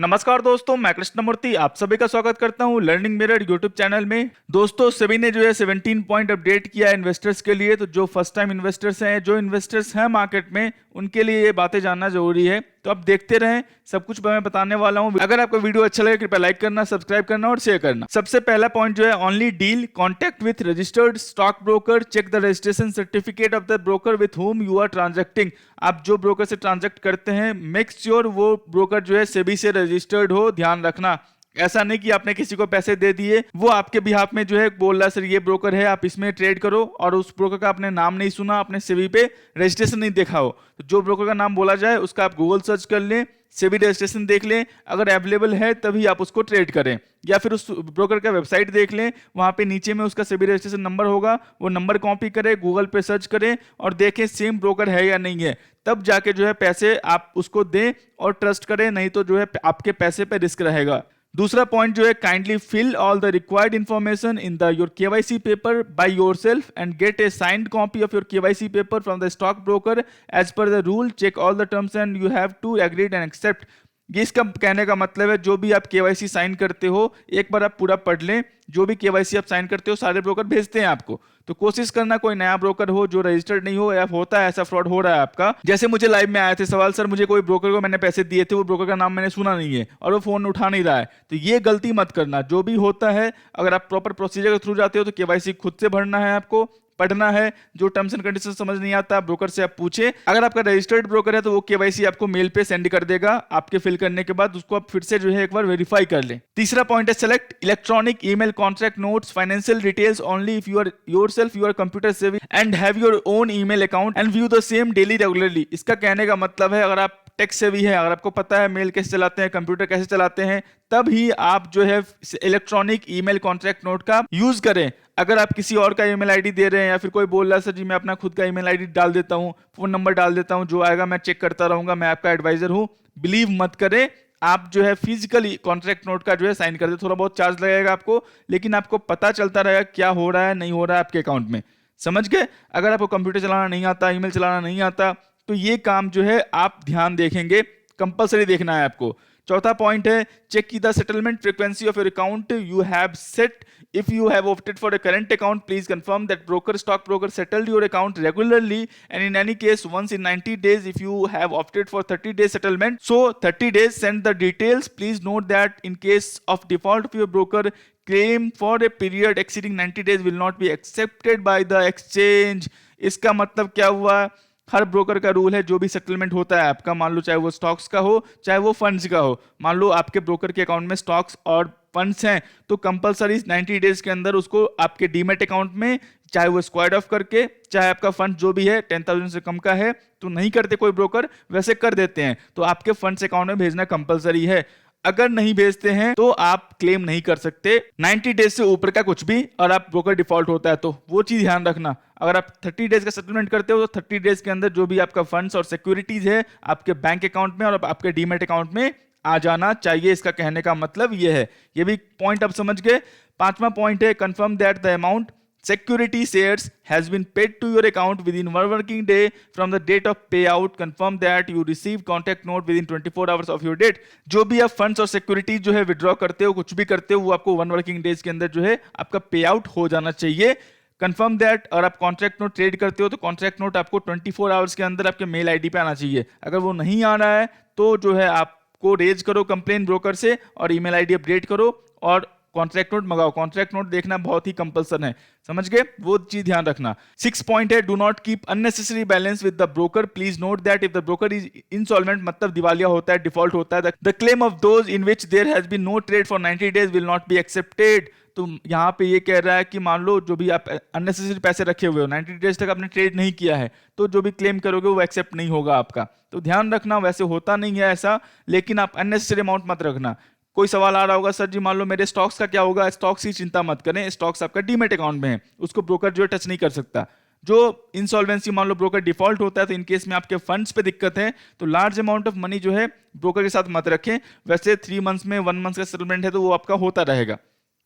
नमस्कार दोस्तों, मैं कृष्णमूर्ति आप सभी का स्वागत करता हूं लर्निंग मिरर यूट्यूब चैनल में। दोस्तों सभी ने जो है 17 पॉइंट अपडेट किया है इन्वेस्टर्स के लिए। तो जो फर्स्ट टाइम इन्वेस्टर्स हैं, जो इन्वेस्टर्स हैं मार्केट में, उनके लिए ये बातें जानना जरूरी है। तो आप देखते रहें, सब कुछ मैं बताने वाला हूं। अगर आपको वीडियो अच्छा लगे कृपया लाइक करना, सब्सक्राइब करना और शेयर करना। सबसे पहला पॉइंट जो है, only deal contact with registered stock broker, check the registration certificate of the broker with whom you are transacting. आप जो ब्रोकर से ट्रांजैक्ट करते हैं, मेक श्योर वो ब्रोकर जो है सेबी से रजिस्टर्ड हो। ध्यान रखना, ऐसा नहीं कि आपने किसी को पैसे दे दिए, वो आपके बिहाफ में जो है बोल रहा है सर ये ब्रोकर है आप इसमें ट्रेड करो, और उस ब्रोकर का आपने नाम नहीं सुना, आपने सेबी पे रजिस्ट्रेशन नहीं देखा हो। तो जो ब्रोकर का नाम बोला जाए उसका आप गूगल सर्च कर लें, सेबी रजिस्ट्रेशन देख लें, अगर अवेलेबल है तभी आप उसको ट्रेड करें। या फिर उस ब्रोकर का वेबसाइट देख लें, वहां पे नीचे में उसका सेबी रजिस्ट्रेशन नंबर होगा, वो नंबर कॉपी करें, गूगल पे सर्च करें और देखें सेम ब्रोकर है या नहीं है। तब जाके जो है पैसे आप उसको दें और ट्रस्ट करें, नहीं तो जो है आपके पैसे पे रिस्क रहेगा। दूसरा पॉइंट जो है, kindly fill all the required information in the your KYC paper by yourself and get a signed copy of your KYC paper from the stock broker as per the rule. Check all the terms and you have to agreed and accept. ये इसका कहने का मतलब है, जो भी आप KYC sign करते हो एक बार आप पूरा पढ़ लें। जो भी केवाईसी आप साइन करते हो सारे ब्रोकर भेजते हैं आपको, तो कोशिश करना कोई नया ब्रोकर हो जो रजिस्टर्ड नहीं हो, या होता है ऐसा फ्रॉड हो रहा है आपका। जैसे मुझे लाइव में आए थे सवाल, सर मुझे कोई ब्रोकर को मैंने पैसे दिए थे, वो ब्रोकर का नाम मैंने सुना नहीं है और वो फोन उठा नहीं रहा है। तो ये गलती मत करना। जो भी होता है, अगर आप प्रॉपर प्रोसीजर के थ्रू जाते हो तो केवाईसी खुद से भरना है, आपको पढ़ना है। जो टर्म्स एंड कंडीशन समझ नहीं आता ब्रोकर से आप पूछे। अगर आपका रजिस्टर्ड ब्रोकर है तो वो केवाईसी आपको मेल पे सेंड कर देगा, आपके फिल करने के बाद उसको आप फिर से जो है एक बार वेरीफाई कर लें। तीसरा पॉइंट है, select electronic email contract notes financial details only if you are yourself you are computer savvy and have your own email account and view the same daily regularly. इसका कहने का मतलब है, अगर आप टेक सेवी है, अगर आपको पता है मेल कैसे चलाते हैं, कंप्यूटर कैसे चलाते हैं, तब ही आप जो है इलेक्ट्रॉनिक ईमेल कॉन्ट्रैक्ट नोट का यूज करें। अगर आप किसी और का ईमेल आईडी दे रहे हैं, या फिर कोई बोल रहा है सर जी मैं अपना खुद का ईमेल आईडी डाल देता हूं, फोन नंबर डाल देता हूं, जो आएगा मैं चेक करता रहूंगा, मैं आपका एडवाइजर हूं, बिलीव मत करें। आप जो है फिजिकली कॉन्ट्रैक्ट नोट का जो है साइन कर दे। थोड़ा बहुत चार्ज लगेगा आपको, लेकिन आपको पता चलता रहेगा क्या हो रहा है नहीं हो रहा है आपके अकाउंट में। समझ गए? अगर आपको कंप्यूटर चलाना नहीं आता, ईमेल चलाना नहीं आता, तो ये काम जो है आप ध्यान देखेंगे, कंपलसरी देखना है आपको। चौथा पॉइंट है, चेक की the settlement frequency of your account you have set. If you have opted for a current account, please confirm that stock broker settled your account regularly, and in any case once in 90 days if you have opted for 30 days settlement. So 30 days, send the details. Please note that in case of default of your broker, claim for a period exceeding 90 days will not be accepted by the exchange. इसका मतलब क्या हुआ? हर broker का rule है, जो भी settlement होता है आपका, मान लो चाहे वो स्टॉक्स का हो चाहे वो फंड्स का हो, मान लो आपके ब्रोकर के अकाउंट में स्टॉक्स और फंड्स हैं, तो कंपलसरी 90 डेज के अंदर उसको आपके डीमेट अकाउंट में, चाहे वो स्क्वायर्ड ऑफ करके, चाहे आपका फंड जो भी है 10,000 से कम का है तो नहीं करते कोई ब्रोकर, वैसे कर देते हैं, तो आपके फंड्स अकाउंट में भेजना कंपलसरी है। अगर नहीं भेजते हैं तो आप क्लेम नहीं कर सकते 90 डेज से ऊपर का कुछ भी, और आप ब्रोकर डिफॉल्ट होता है तो वो चीज ध्यान रखना। अगर आप 30 डेज का सेटलमेंट करते हो तो 30 डेज के अंदर जो भी आपका फंड्स और सिक्योरिटीज है आपके बैंक अकाउंट में और आपके डीमेट अकाउंट में आ जाना चाहिए। इसका कहने का मतलब ये है। ये भी पॉइंट आप समझ गए। पांचवा पॉइंट है, confirm that the amount security shares has been paid to your account within 1 working day from the date of payout. Confirm that you received contact note within 24 hours of your date. जो भी आप funds और security जो है withdraw करते हो, कुछ भी करते हो, वो आपको 1 वर्किंग डेज के अंदर जो है आपका पे आउट हो जाना चाहिए। कंफर्म दैट, और आप कॉन्ट्रैक्ट नोट ट्रेड करते हो तो कॉन्ट्रैक्ट नोट आपको 24 आवर्स के अंदर आपके मेल आईडी पे आना चाहिए। अगर वो नहीं आ रहा है तो जो है आपको रेज करो कंप्लेन ब्रोकर से और ईमेल आईडी अपडेट करो और कॉन्ट्रैक्ट नोट मंगाओ। कॉन्ट्रैक्ट नोट देखना बहुत ही कंपल्सन है, समझ गए? वो चीज ध्यान रखना। 6 पॉइंट है, do not keep unnecessary balance with the broker. Please note that if the broker is insolvent, मतलब दिवालिया होता है, डिफॉल्ट होता है, the claim of those in which there has been no trade for 90 days will not be accepted. तो यहाँ पे ये कह रहा है कि मान लो जो भी आप अननेसेसरी पैसे रखे हुए हो, 90 डेज तक आपने ट्रेड नहीं किया है, तो जो भी क्लेम करोगे वो एक्सेप्ट नहीं होगा आपका। तो ध्यान रखना, वैसे होता नहीं है ऐसा, लेकिन आप अननेसेसरी अमाउंट मत रखना। कोई सवाल आ रहा होगा, सर जी मान लो मेरे स्टॉक्स का क्या होगा? स्टॉक्स की चिंता मत करें, स्टॉक्स आपका डीमेट अकाउंट में है, उसको ब्रोकर जो है टच नहीं कर सकता। जो इंसॉल्वेंसी मान लो ब्रोकर डिफॉल्ट होता है, तो इन केस में आपके फंड्स पे दिक्कत है तो लार्ज अमाउंट ऑफ मनी जो है ब्रोकर के साथ मत रखें। वैसे 3 मंथ्स में 1 मंथ का सेटलमेंट है तो वो आपका होता रहेगा।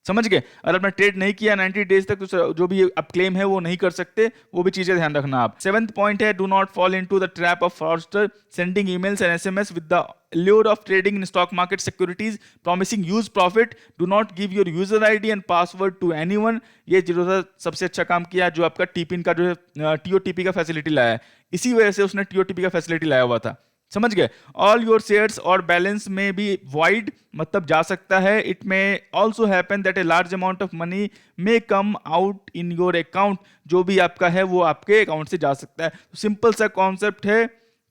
समझ गए। अगर आपने ट्रेड नहीं किया 90 डेज तक तो जो भी आप क्लेम है वो नहीं कर सकते, वो भी चीजें ध्यान रखना आप। 7th पॉइंट है, do not fall into the trap of fraudster sending emails and SMS with the lure of trading in stock market securities promising huge profit. Do not give your user ID and password to anyone. ये जीरोधा सबसे अच्छा काम किया जो आपका TPIN का जो है टीओटीपी का फैसिलिटी लाया है, इसी वजह से उसने टीओटीपी का फैसिलिटी लाया हुआ था। समझ गए। ऑल योर शेयर्स और बैलेंस में भी वाइड मतलब जा सकता है। इट में also happen that a large amount of money may come out in your account, जो भी आपका है वो आपके अकाउंट से जा सकता है। सिंपल सा कॉन्सेप्ट है,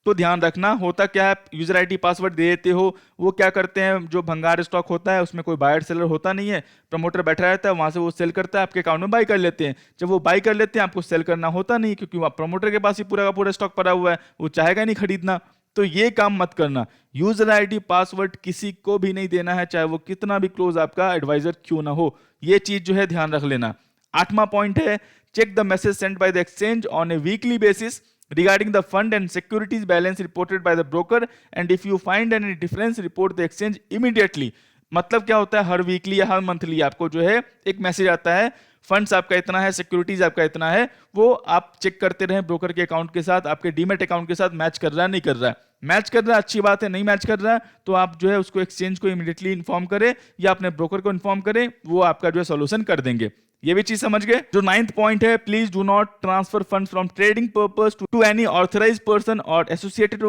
तो ध्यान रखना। होता क्या है, यूजर आईडी पासवर्ड दे देते हो, वो क्या करते हैं, जो भंगार स्टॉक होता है उसमें कोई बायर सेलर होता नहीं है, प्रमोटर बैठा रहता है, वहां से वो सेल करता है, आपके अकाउंट में बाई कर लेते हैं। जब वो बाई कर लेते हैं आपको सेल करना होता नहीं, क्योंकि वो प्रमोटर के पास ही पूरा का पूरा स्टॉक पड़ा हुआ है, वो चाहेगा नहीं खरीदना। तो ये काम मत करना। यूजर आईडी पासवर्ड किसी को भी नहीं देना है, चाहे वो कितना भी क्लोज आपका एडवाइजर क्यों ना हो। ये चीज जो है ध्यान रख लेना। 8वां पॉइंट है, check the message sent by the exchange on a weekly basis regarding the fund and securities balance reported by the broker, and if you find any difference report the exchange immediately। मतलब क्या होता है, हर weekly या हर monthly आपको जो है एक message आता है, फंड्स आपका इतना है, सिक्योरिटीज आपका इतना है, वो आप चेक करते रहें ब्रोकर के अकाउंट के साथ, आपके डीमेट अकाउंट के साथ मैच कर रहा है नहीं कर रहा है। मैच कर रहा है अच्छी बात है, नहीं मैच कर रहा है तो आप जो है उसको एक्सचेंज को इमीडिएटली इन्फॉर्म करें या अपने ब्रोकर को इन्फॉर्म करें, वो आपका जो है सोल्यूशन कर देंगे। ये भी चीज समझ गए। जो 9th पॉइंट है, please do not transfer funds from trading purpose to any authorised person और associated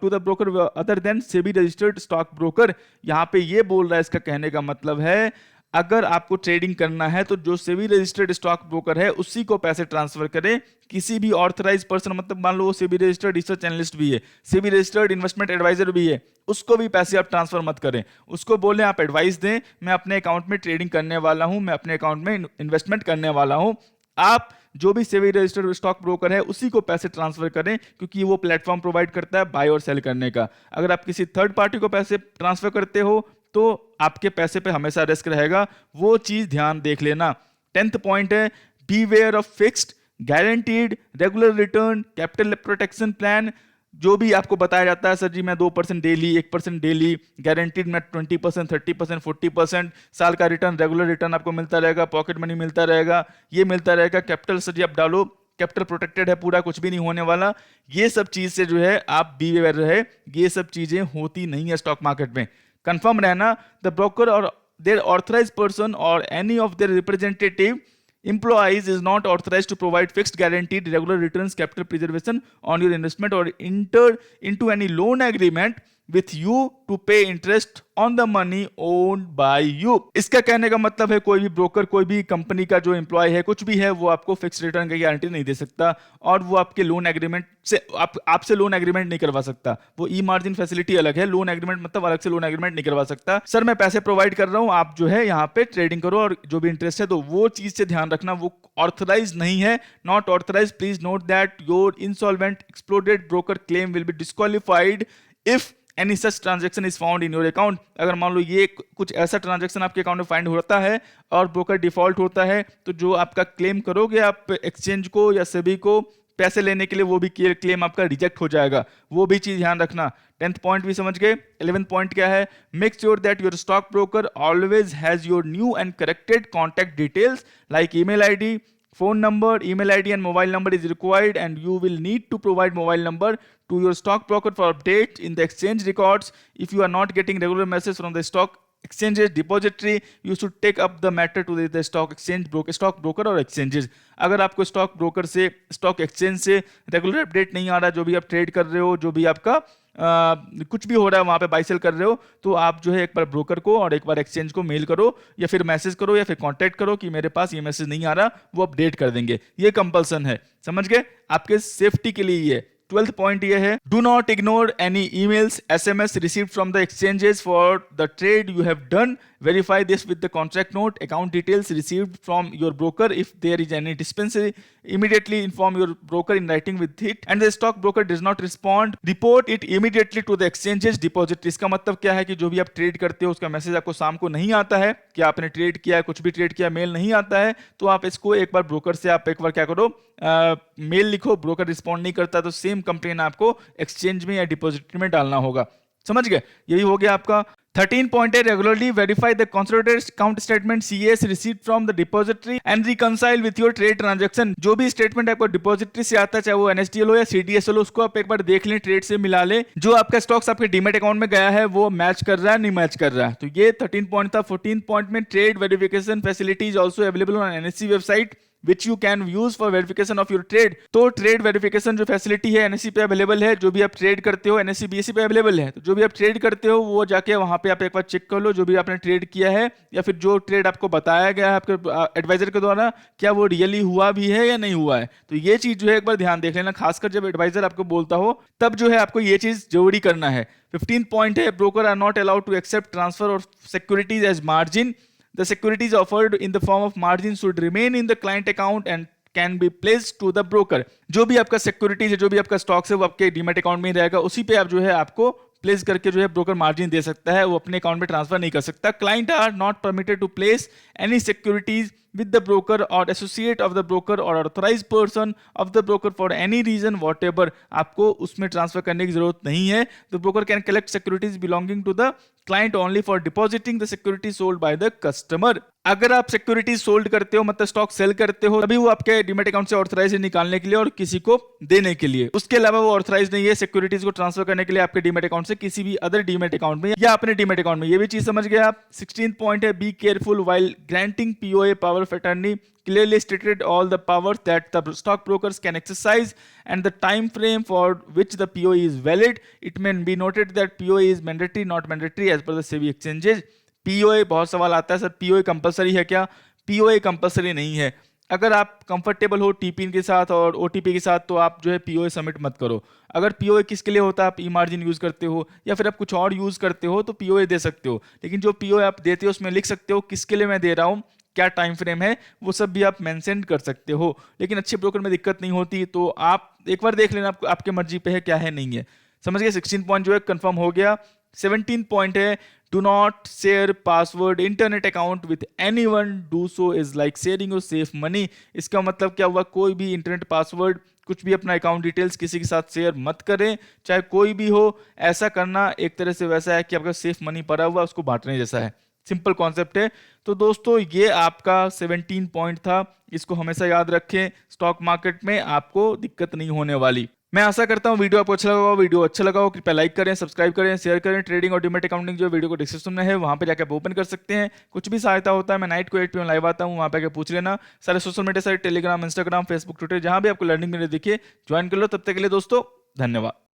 to the broker other than SEBI registered stock broker. यहाँ पे ये बोल रहा है, इसका कहने का मतलब है अगर आपको ट्रेडिंग करना है तो जो सेबी रजिस्टर्ड स्टॉक ब्रोकर है उसी को पैसे ट्रांसफर करें। किसी भी ऑथराइज्ड पर्सन, मतलब मान लो वो सेबी रजिस्टर्ड रिसर्च एनालिस्ट भी है, सेबी रजिस्टर्ड इन्वेस्टमेंट एडवाइजर भी है, उसको भी पैसे आप ट्रांसफर मत करें। उसको बोले आप एडवाइस दें, मैं अपने अकाउंट में ट्रेडिंग करने वाला हूं, मैं अपने अकाउंट में इन्वेस्टमेंट करने वाला हूं, आप जो भी सेबी रजिस्टर्ड स्टॉक ब्रोकर है उसी को पैसे ट्रांसफर करें, क्योंकि वो प्लेटफॉर्म प्रोवाइड करता है बाय और सेल करने का। अगर आप किसी थर्ड पार्टी को पैसे ट्रांसफर करते हो तो आपके पैसे पे हमेशा रिस्क रहेगा, वो चीज ध्यान देख लेना। 10th पॉइंट है, beware of fixed guaranteed regular return capital protection plan. जो भी आपको बताया जाता है, सर जी मैं 2% डेली, 1% डेली, गारंटीड में 20%, 30%, 40% साल का रिटर्न, रेगुलर रिटर्न आपको मिलता रहेगा, पॉकेट मनी मिलता रहेगा, ये मिलता रहेगा। कैपिटल सर जी आप डालो, कैपिटल प्रोटेक्टेड है पूरा, कुछ भी नहीं होने वाला। ये सब चीज से जो है आप बी अवेयर रहे, ये सब चीजें होती नहीं है स्टॉक मार्केट में। कंफर्म रहना, द ब्रोकर और देयर ऑथराइज्ड पर्सन और any of their representative employees is not authorized to provide fixed guaranteed regular returns capital preservation on your investment or enter into any loan agreement with you to pay interest on the money owned by you। इसका कहने का मतलब है कोई भी broker, कोई भी company का जो एम्प्लॉय है, कुछ भी है, वो आपको फिक्स रिटर्न की गारंटी नहीं दे सकता और वो आपके लोन एग्रीमेंट से आपसे लोन एग्रीमेंट नहीं करवा सकता। वो ई मार्जिन फैसिलिटी अलग है, लोन एग्रीमेंट मतलब अलग से लोन एग्रीमेंट नहीं करवा सकता। सर मैं पैसे प्रोवाइड कर रहा हूं, आप जो है यहाँ पे ट्रेडिंग करो और जो भी इंटरेस्ट है, तो वो चीज से ध्यान रखना, वो ऑथराइज नहीं है, not authorise. Please note that your insolvent exploded broker claim will be disqualified if any such transaction is found in your account. अगर मान लो ये कुछ ऐसा ट्रांजेक्शन आपके अकाउंट में फाइंड होता है और ब्रोकर डिफॉल्ट होता है, तो जो आपका क्लेम करोगे आप एक्सचेंज को या सेबी को पैसे लेने के लिए, वो भी क्लेम आपका रिजेक्ट हो जाएगा। वो भी चीज ध्यान रखना। 10th पॉइंट भी समझ गए। 11th पॉइंट क्या है, make sure that your stock broker always has your new and corrected contact details like email ID, phone number, email ID and mobile number is required, and you will need to provide mobile number to your stockbroker for update in the exchange records. If you are not getting regular messages from the stock exchanges depository, you should take up the matter to the stock exchange broker, stock broker और exchanges। अगर आपको stock broker से, stock exchange से regular update नहीं आ रहा, जो भी आप ट्रेड कर रहे हो, जो भी आपका कुछ भी हो रहा है वहां पे बाय सेल कर रहे हो, तो आप जो है एक बार ब्रोकर को और एक बार एक्सचेंज को मेल करो या फिर मैसेज करो या फिर कांटेक्ट करो कि मेरे पास ये मैसेज नहीं आ रहा, वो अपडेट कर देंगे। ये कंपल्सन है, समझ गए, आपके सेफ्टी के लिए ये। 12th पॉइंट ये है, do not ignore any emails SMS received from the exchanges for the trade you have done. Verify this with the contract note, account details received from your broker. If there is any discrepancy, immediately inform your broker in writing with it. And the stock broker does not respond, report it immediately to the exchanges depository। इसका मतलब क्या है कि जो भी आप trade करते हो उसका मैसेज आपको शाम को नहीं आता है कि आपने ट्रेड किया है, कुछ भी ट्रेड किया, मेल नहीं आता है, तो आप इसको एक बार ब्रोकर से आप एक बार क्या करो, मेल लिखो, ब्रोकर रिस्पॉन्ड नहीं करता तो सेम कंप्लेन आपको एक्सचेंज में या डिपॉजिटरी में डालना होगा। समझ गए? यही हो गया आपका 13 पॉइंट है regularly verify the consolidated account statement CS received from the depository and reconcile with your trade transaction. जो भी स्टेटमेंट आपको डिपॉजिटरी से आता है, चाहे वो एनएसडीएल हो या सीडीएसएल हो, उसको आप एक बार देख लें, ट्रेड से मिला लें। जो आपका स्टॉक्स आपके डीमेट अकाउंट में गया है वो मैच कर रहा है, नहीं मैच कर रहा है। तो ये 13 पॉइंट था। 14 पॉइंट में trade verification facilities also available on NSC website which you can use for verification of your trade। तो ट्रेड वेरिफिकेशन जो फैसिलिटी है एनएससी पे अवेलेबल है। जो भी आप ट्रेड करते हो एनएससी बीएससी पे अवेलेबल है। तो जो भी आप ट्रेड करते हो वो जाके वहां पे आप एक बार चेक कर लो, जो भी आपने ट्रेड किया है या फिर जो ट्रेड आपको बताया गया है आपके एडवाइजर के द्वारा, क्या वो रियली हुआ भी है या नहीं हुआ है। तो ये चीज जो है एक बार ध्यान देख लेना, खासकर जब एडवाइजर आपको बोलता हो तब जो है आपको ये चीज जरूरी करना है। 15 पॉइंट है broker are not allowed to accept transfer और securities as margin. The securities offered in the form of margin should remain in the client account and can be placed to the broker। जो भी आपका securities है, जो भी आपका stocks है, वो आपके डीमेट अकाउंट में ही रहेगा। उसी पे आप जो है आपको प्लेस करके जो है ब्रोकर मार्जिन दे सकता है, वो अपने अकाउंट में ट्रांसफर नहीं कर सकता। Client are not permitted to place any securities with the broker or associate of the broker or authorized person of the broker for any reason whatever। आपको उसमें ट्रांसफर करने की जरूरत नहीं है। The broker can collect securities belonging to the client only for depositing the securities sold by the customer। अगर आप securities sold करते हो, मतलब स्टॉक सेल करते हो, तभी वो आपके डीमेट अकाउंट से ऑथराइज है निकालने के लिए और किसी को देने के लिए। उसके अलावा वो ऑथराइज नहीं है सिक्योरिटीज को ट्रांसफर करने के लिए आपके डीमेट अकाउंट से किसी भी अदर डीमेट अकाउंट में या अपने डीमेट अकाउंट में। ये भी चीज समझ गए आप। 16 पॉइंट है be careful while granting POA power of attorney clearly stated all the powers that the stock brokers can exercise and the time frame for which the POE is valid। It may be noted that POE is mandatory not mandatory as per the SEBI exchanges। POE बहुत सवाल आता है sir, POE compulsory है क्या? POE compulsory नहीं है। अगर आप कंफर्टेबल हो टीपिन के साथ और ओटीपी के साथ तो आप जो है पीओए सबमिट मत करो। अगर पीओए किसके लिए होता है, आप ई मार्जिन यूज करते हो या फिर आप कुछ और यूज करते हो तो पीओए दे सकते हो। लेकिन जो पीओए आप देते हो उसमें लिख सकते हो किसके लिए मैं दे रहा हूँ, क्या टाइम फ्रेम है, वो सब भी आप मेंशन कर सकते हो। लेकिन अच्छे ब्रोकर में दिक्कत नहीं होती, तो आप एक बार देख लेना आपके मर्जी पे है क्या है नहीं है। समझ गए? 16 पॉइंट जो है कंफर्म हो गया। 17 पॉइंट है do not share password internet account with anyone, do so is like sharing your safe money. इसका मतलब क्या हुआ, कोई भी इंटरनेट पासवर्ड, कुछ भी अपना अकाउंट डिटेल्स किसी के साथ शेयर मत करें, चाहे कोई भी हो। ऐसा करना एक तरह से वैसा है कि आपका सेफ मनी पड़ा हुआ उसको बांटने जैसा है। सिंपल कॉन्सेप्ट है। तो दोस्तों ये आपका 17 पॉइंट था, इसको हमेशा याद रखें। स्टॉक मार्केट में आपको दिक्कत नहीं होने वाली। मैं आशा करता हूं वीडियो आपको अच्छा लगा हो। वीडियो अच्छा लगा हो कृपया लाइक करें, सब्सक्राइब करें, शेयर करें। ट्रेडिंग और डीमैट अकाउंटिंग जो वीडियो को डिस्क्रिप्शन में है वहां पे जाकर आप ओपन कर सकते हैं। कुछ भी सहायता होता है मैं नाइट को 8 PM लाइव आता हूं, वहां पे आकर पूछ लेना। सारे social media site Telegram, Instagram, Facebook, Twitter, जहां भी आपको लर्निंग मिले दिखे ज्वाइन कर लो। तब तक के लिए दोस्तों धन्यवाद।